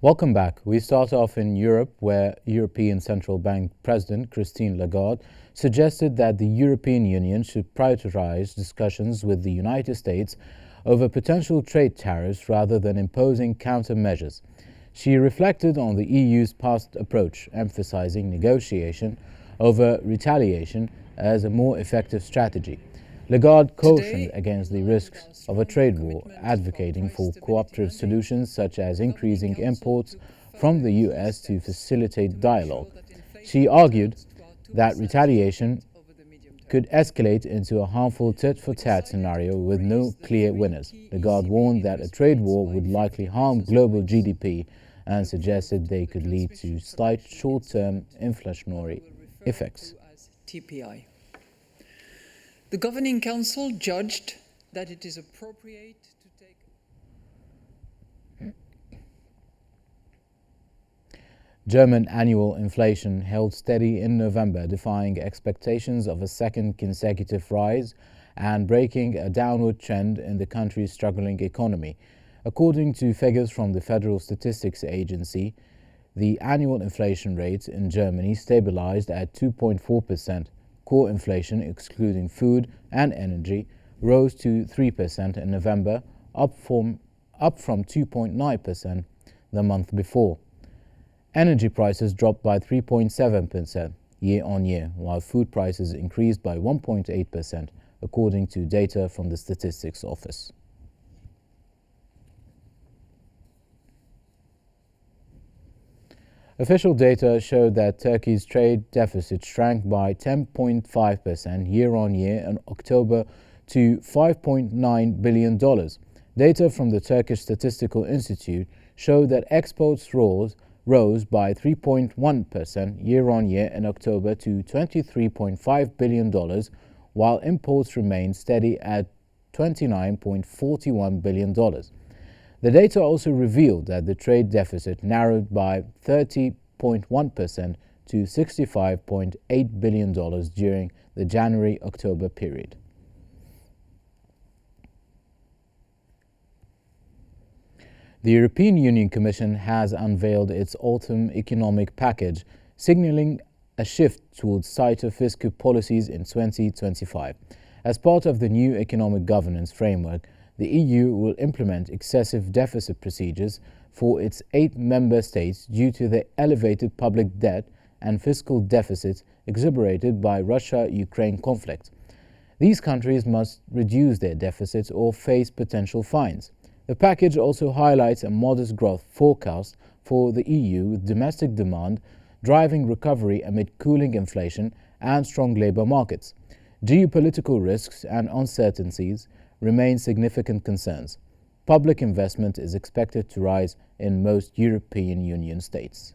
Welcome back. We start off in Europe, where European Central Bank President Christine Lagarde suggested that the European Union should prioritize discussions with the United States over potential trade tariffs rather than imposing countermeasures. She reflected on the EU's past approach, emphasizing negotiation over retaliation as a more effective strategy. Lagarde cautioned against the risks of a trade war, advocating for cooperative solutions such as increasing imports from the US to facilitate dialogue. She argued that retaliation could escalate into a harmful tit-for-tat scenario with no clear winners. Lagarde warned that a trade war would likely harm global GDP and suggested they could lead to slight short-term inflationary effects. TPI. The Governing Council judged that it is appropriate to take... German annual inflation held steady in November, defying expectations of a second consecutive rise and breaking a downward trend in the country's struggling economy. According to figures from the Federal Statistics Agency, the annual inflation rate in Germany stabilized at 2.4%. Core inflation, excluding food and energy, rose to 3% in November, up from 2.9% the month before. Energy prices dropped by 3.7% year-on-year, while food prices increased by 1.8%, according to data from the Statistics Office. Official data showed that Turkey's trade deficit shrank by 10.5% year-on-year in October to $5.9 billion. Data from the Turkish Statistical Institute showed that exports rose by 3.1% year-on-year in October to $23.5 billion, while imports remained steady at $29.41 billion. The data also revealed that the trade deficit narrowed by 30.1% to $65.8 billion during the January-October period. The European Union Commission has unveiled its autumn economic package, signaling a shift towards tighter fiscal policies in 2025. As part of the new economic governance framework, the EU will implement excessive deficit procedures for its 8 member states due to the elevated public debt and fiscal deficits exacerbated by Russia-Ukraine conflict. These countries must reduce their deficits or face potential fines. The package also highlights a modest growth forecast for the EU, with domestic demand driving recovery amid cooling inflation and strong labour markets. Geopolitical risks and uncertainties remain significant concerns. Public investment is expected to rise in most European Union states.